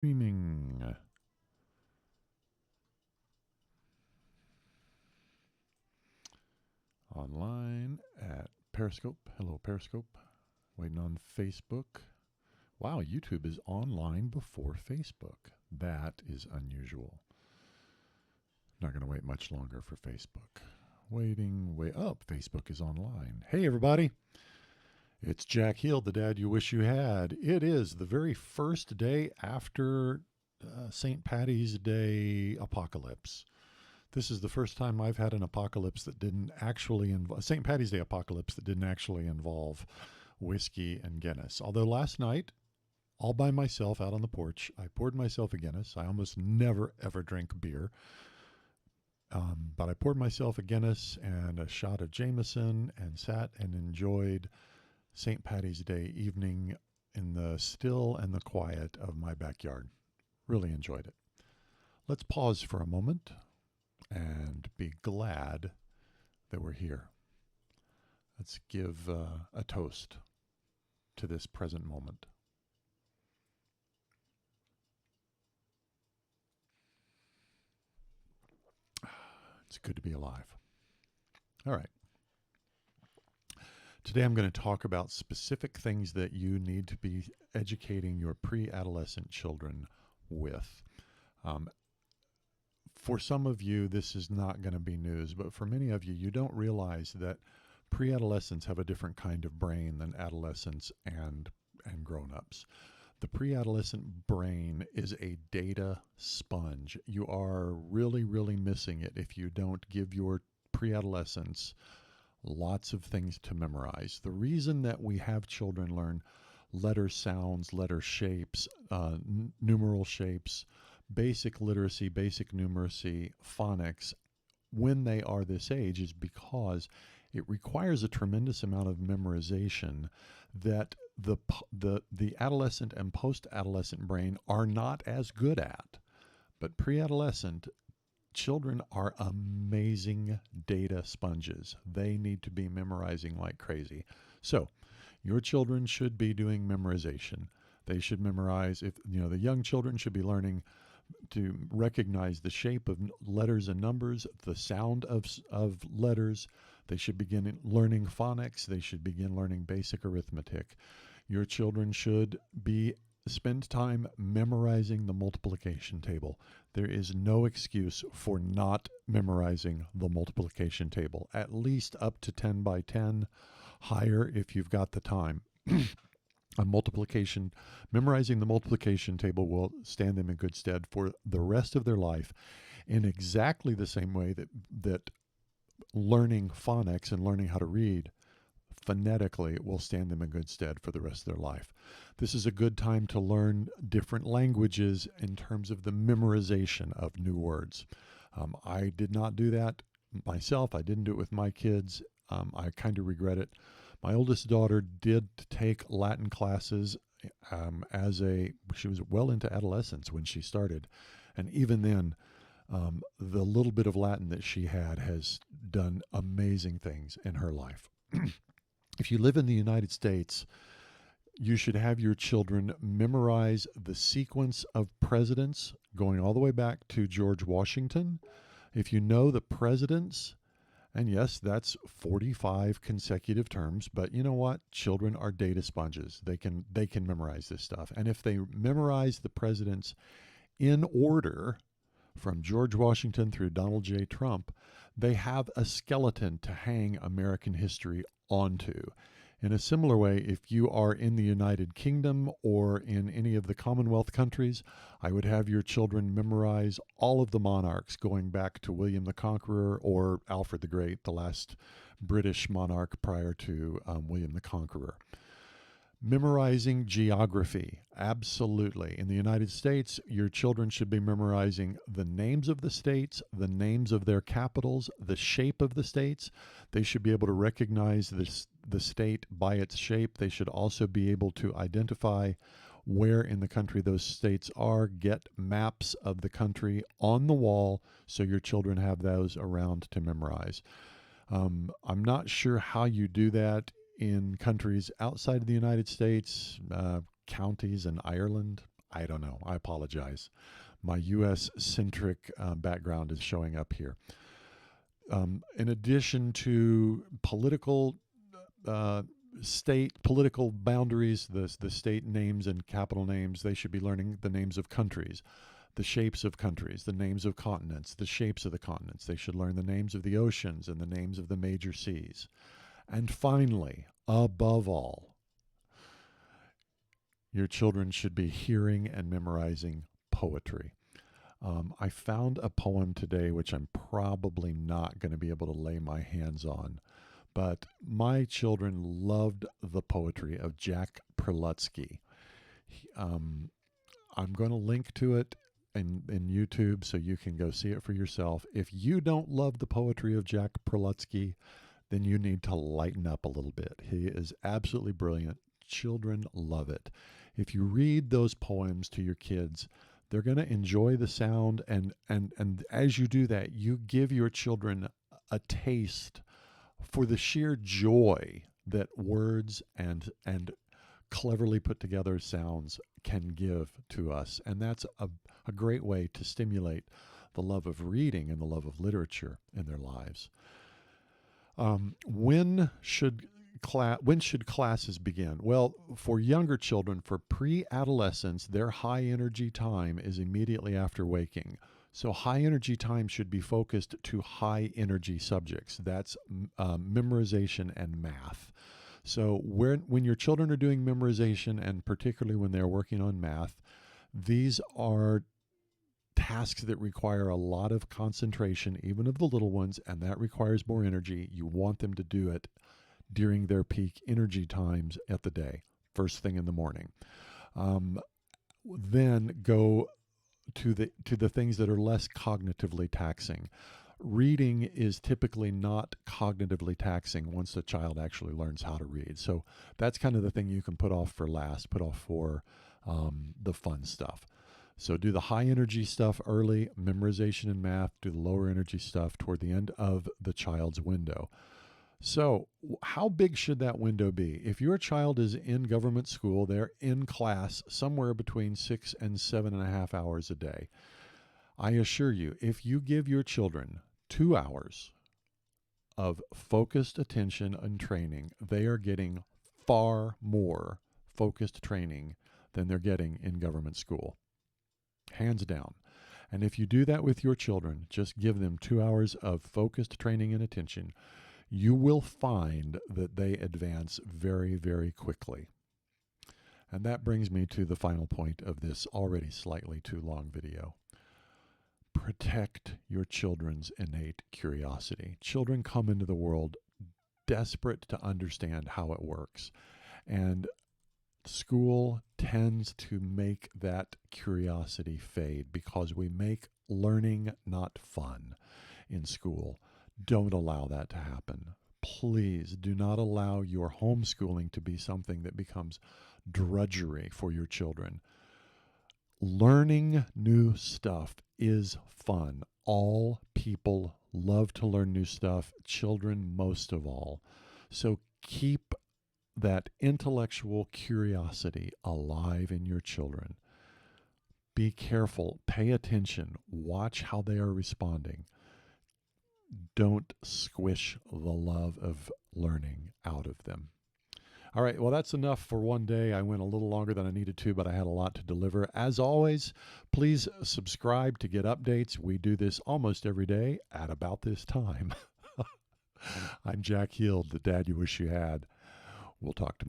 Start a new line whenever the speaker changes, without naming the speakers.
Streaming online at Periscope. Hello, Periscope. Waiting on Facebook. Wow, YouTube is online before Facebook. That is unusual. Not going to wait much longer for Facebook. Waiting, wait up. Facebook is online. Hey, everybody. It's Jack Hill, the dad you wish you had. It is the very first day after St. Patty's Day apocalypse. This is the first time I've had an apocalypse that didn't actually involve St. Patty's Day apocalypse that didn't actually involve whiskey and Guinness. Although last night, all by myself out on the porch, I poured myself a Guinness. I almost never ever drink beer. But I poured myself a Guinness and a shot of Jameson and sat and enjoyed St. Patty's Day evening in the still and the quiet of my backyard. Really enjoyed it. Let's pause for a moment and be glad that we're here. Let's give a toast to this present moment. It's good to be alive. All right. Today I'm going to talk about specific things that you need to be educating your pre-adolescent children with. For some of you, this is not going to be news, but for many of you, you don't realize that pre-adolescents have a different kind of brain than adolescents and grown-ups. The pre-adolescent brain is a data sponge. You are really, really missing it if you don't give your pre-adolescents lots of things to memorize. The reason that we have children learn letter sounds, letter shapes, numeral shapes, basic literacy, basic numeracy, phonics, when they are this age is because it requires a tremendous amount of memorization that the adolescent and post-adolescent brain are not as good at. But pre-adolescent children are amazing data sponges. They need to be memorizing like crazy. So your children should be doing memorization. They should memorize, if the young children should be learning to recognize the shape of letters and numbers, the sound of letters. They should begin learning phonics. They should begin learning basic arithmetic. Your children should spend time memorizing the multiplication table. There is no excuse for not memorizing the multiplication table, at least up to 10 by 10, higher if you've got the time. Memorizing the multiplication table will stand them in good stead for the rest of their life in exactly the same way that learning phonics and learning how to read phonetically will stand them in good stead for the rest of their life. This is a good time to learn different languages in terms of the memorization of new words. I did not do that myself. I didn't do it with my kids. I kind of regret it. My oldest daughter did take Latin classes she was well into adolescence when she started. And even then, the little bit of Latin that she had has done amazing things in her life. If you live in the United States, you should have your children memorize the sequence of presidents going all the way back to George Washington. If you know the presidents, and yes, that's 45 consecutive terms, but you know what? Children are data sponges. They can memorize this stuff. And if they memorize the presidents in order from George Washington through Donald J. Trump, they have a skeleton to hang American history onto. In a similar way, if you are in the United Kingdom or in any of the Commonwealth countries, I would have your children memorize all of the monarchs going back to William the Conqueror or Alfred the Great, the last British monarch prior to William the Conqueror. Memorizing geography, absolutely. In the United States, your children should be memorizing the names of the states, the names of their capitals, the shape of the states. They should be able to recognize the state by its shape. They should also be able to identify where in the country those states are, get maps of the country on the wall so your children have those around to memorize. I'm not sure how you do that in countries outside of the United States, counties in Ireland. I don't know. I apologize. My U.S.-centric background is showing up here. In addition to political boundaries, the state names and capital names, they should be learning the names of countries, the shapes of countries, the names of continents, the shapes of the continents. They should learn the names of the oceans and the names of the major seas. And finally, above all, your children should be hearing and memorizing poetry. I found a poem today which I'm probably not going to be able to lay my hands on, but my children loved the poetry of Jack Prelutsky. I'm going to link to it in YouTube so you can go see it for yourself. If you don't love the poetry of Jack Prelutsky, then you need to lighten up a little bit. He is absolutely brilliant. Children love it. If you read those poems to your kids, they're going to enjoy the sound, and as you do that, you give your children a taste for the sheer joy that words and cleverly put together sounds can give to us. And that's a great way to stimulate the love of reading and the love of literature in their lives. When should classes begin? Well, for younger children, for pre-adolescents, their high energy time is immediately after waking. So high energy time should be focused to high energy subjects. That's memorization and math. So when your children are doing memorization, and particularly when they're working on math, these are tasks that require a lot of concentration, even of the little ones, and that requires more energy. You want them to do it during their peak energy times at the day, first thing in the morning. Then go to the things that are less cognitively taxing. Reading is typically not cognitively taxing once the child actually learns how to read. So that's kind of the thing you can put off for last, put off for the fun stuff. So do the high energy stuff early, memorization and math, do the lower energy stuff toward the end of the child's window. So how big should that window be? If your child is in government school, they're in class somewhere between 6 and 7.5 hours a day. I assure you, if you give your children 2 hours of focused attention and training, they are getting far more focused training than they're getting in government school. Hands down. And if you do that with your children, just give them 2 hours of focused training and attention, you will find that they advance very, very quickly. And that brings me to the final point of this already slightly too long video. Protect your children's innate curiosity. Children come into the world desperate to understand how it works. And school tends to make that curiosity fade because we make learning not fun in school. Don't allow that to happen. Please do not allow your homeschooling to be something that becomes drudgery for your children. Learning new stuff is fun. All people love to learn new stuff, children most of all. So keep that intellectual curiosity alive in your children. Be careful, pay attention, watch how they are responding. Don't squish the love of learning out of them. All right, well, that's enough for one day. I went a little longer than I needed to, but I had a lot to deliver. As always, please subscribe to get updates. We do this almost every day at about this time. I'm Jack Hield, the dad you wish you had. We'll talk tomorrow.